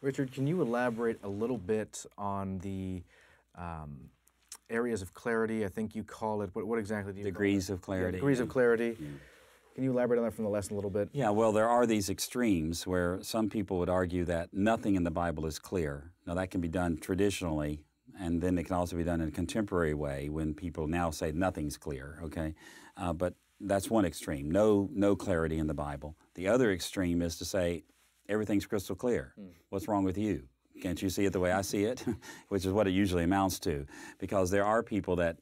Richard, can you elaborate a little bit on the areas of clarity? I think you call it, what exactly do you Degrees call it? of clarity. Yeah, degrees of clarity. Yeah. Can you elaborate on that from the lesson a little bit? Yeah, well, there are these extremes where some people would argue that nothing in the Bible is clear. Now, that can be done traditionally, and then it can also be done in a contemporary way when people now say nothing's clear, okay? But that's one extreme, no clarity in the Bible. The other extreme is to say everything's crystal clear. What's wrong with you? Can't you see it the way I see it? Which is what it usually amounts to. Because there are people that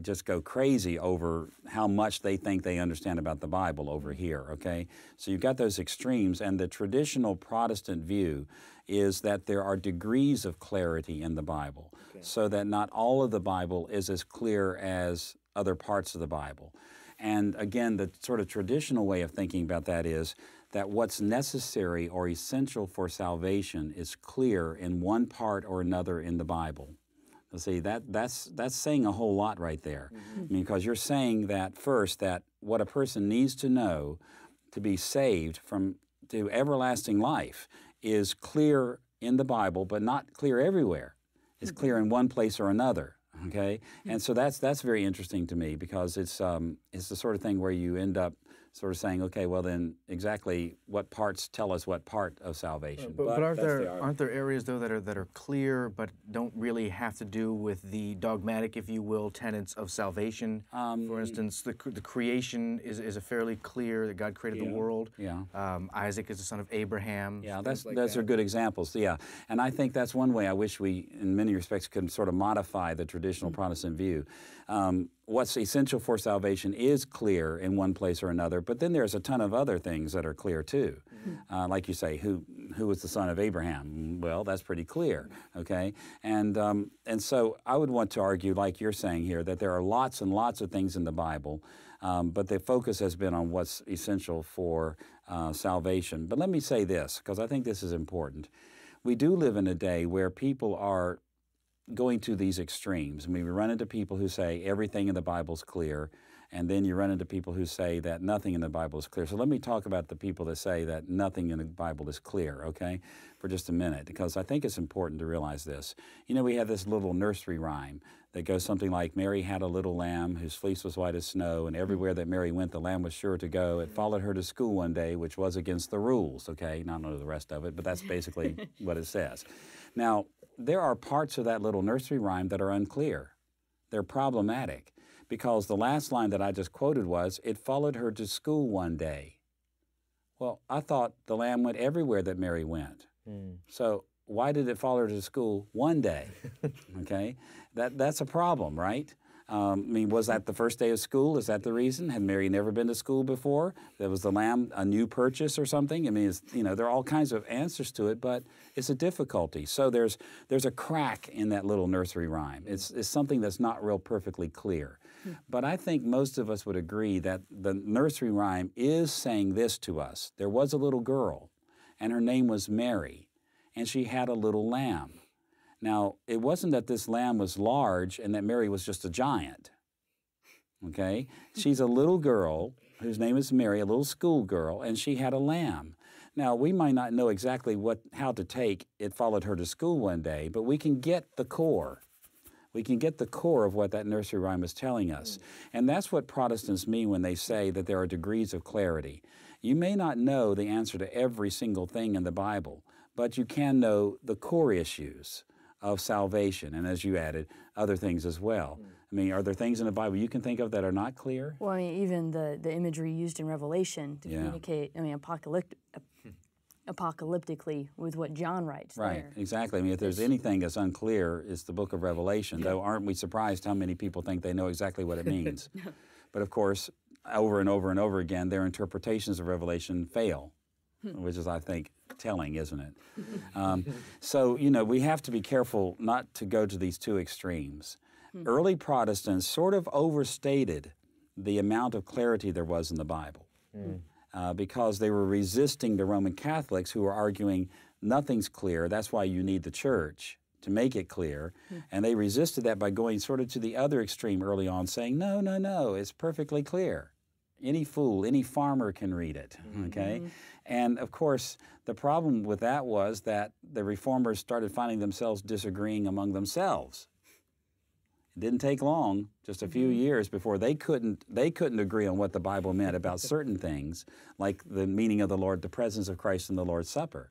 just go crazy over how much they think they understand about the Bible over here, okay? So you've got those extremes, and the traditional Protestant view is that there are degrees of clarity in the Bible, so that not all of the Bible is as clear as other parts of the Bible. And again, the sort of traditional way of thinking about that is that what's necessary or essential for salvation is clear in one part or another in the Bible. See, that's saying a whole lot right there. I mean, because you're saying that first, that what a person needs to know to be saved to everlasting life is clear in the Bible, but not clear everywhere. It's clear in one place or another. Okay, and so that's very interesting to me, because it's the sort of thing where you end up sort of saying, okay, well then exactly what parts tell us what part of salvation. But aren't there areas though that are clear but don't really have to do with the dogmatic, if you will, tenets of salvation? For instance, the creation is a fairly clear that God created the world. Yeah. Isaac is the son of Abraham. Yeah, those are good examples. Yeah, and I think that's one way I wish we, in many respects, could sort of modify the traditional Protestant view. What's essential for salvation is clear in one place or another, but then there's a ton of other things that are clear too. Like you say, who was the son of Abraham? Well, that's pretty clear, okay? And so I would want to argue, like you're saying here, that there are lots and lots of things in the Bible, but the focus has been on what's essential for salvation. But let me say this, because I think this is important. We do live in a day where people are going to these extremes. I mean, we run into people who say everything in the Bible is clear, and then you run into people who say that nothing in the Bible is clear. So let me talk about the people that say that nothing in the Bible is clear, okay, for just a minute, because I think it's important to realize this. You know, we have this little nursery rhyme that goes something like, Mary had a little lamb whose fleece was white as snow, and everywhere that Mary went, the lamb was sure to go. It followed her to school one day, which was against the rules, okay? I don't know the rest of it, but that's basically what it says. Now, there are parts of that little nursery rhyme that are unclear. They're problematic, because the last line that I just quoted was, it followed her to school one day. Well, I thought the lamb went everywhere that Mary went. So why did it follow her to school one day? Okay, that's a problem, right? I mean, was that the first day of school? Is that the reason? Had Mary never been to school before? Was the lamb a new purchase or something? I mean, there are all kinds of answers to it, but it's a difficulty. So there's a crack in that little nursery rhyme. It's something that's not real perfectly clear. But I think most of us would agree that the nursery rhyme is saying this to us. There was a little girl, and her name was Mary, and she had a little lamb. Now, it wasn't that this lamb was large and that Mary was just a giant, okay? She's a little girl whose name is Mary, a little schoolgirl, and she had a lamb. Now, we might not know exactly how to take it followed her to school one day, but we can get the core. We can get the core of what that nursery rhyme is telling us. And that's what Protestants mean when they say that there are degrees of clarity. You may not know the answer to every single thing in the Bible, but you can know the core issues of salvation, and as you added, other things as well. I mean, are there things in the Bible you can think of that are not clear? Well, I mean, even the imagery used in Revelation to communicate, I mean, apocalyptically with what John writes Right, there. exactly. I mean, if there's anything that's unclear, it's the book of Revelation, though aren't we surprised how many people think they know exactly what it means? But of course, over and over and over again, their interpretations of Revelation fail, which is, I think, telling, isn't it? So, we have to be careful not to go to these two extremes. Early Protestants sort of overstated the amount of clarity there was in the Bible because they were resisting the Roman Catholics who were arguing nothing's clear, that's why you need the church to make it clear. And they resisted that by going sort of to the other extreme early on, saying, no, it's perfectly clear. Any fool, any farmer can read it, okay? And of course, the problem with that was that the Reformers started finding themselves disagreeing among themselves. It didn't take long, just a few years, before they couldn't agree on what the Bible meant about certain things, like the meaning of the Lord, the presence of Christ in the Lord's Supper.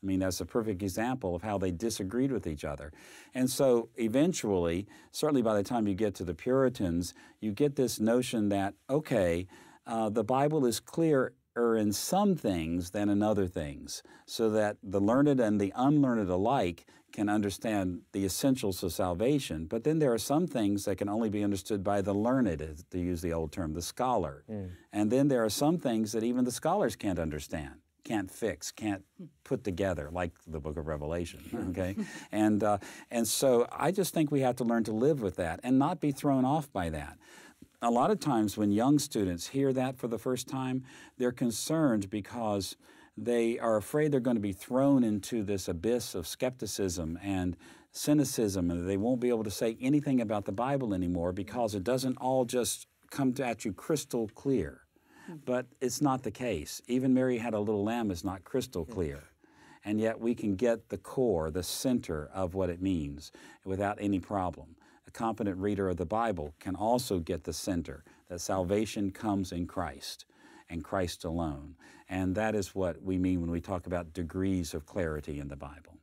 I mean, that's a perfect example of how they disagreed with each other. And so eventually, certainly by the time you get to the Puritans, you get this notion that, okay, the Bible is clearer in some things than in other things, so that the learned and the unlearned alike can understand the essentials of salvation. But then there are some things that can only be understood by the learned, to use the old term, the scholar. And then there are some things that even the scholars can't understand, can't fix, can't put together, like the book of Revelation, okay? And so I just think we have to learn to live with that and not be thrown off by that. A lot of times when young students hear that for the first time, they're concerned because they are afraid they're going to be thrown into this abyss of skepticism and cynicism, and they won't be able to say anything about the Bible anymore because it doesn't all just come at you crystal clear. But it's not the case. Even Mary Had a Little Lamb is not crystal clear. And yet we can get the core, the center of what it means without any problem. A competent reader of the Bible can also get the center, that salvation comes in Christ and Christ alone. And that is what we mean when we talk about degrees of clarity in the Bible.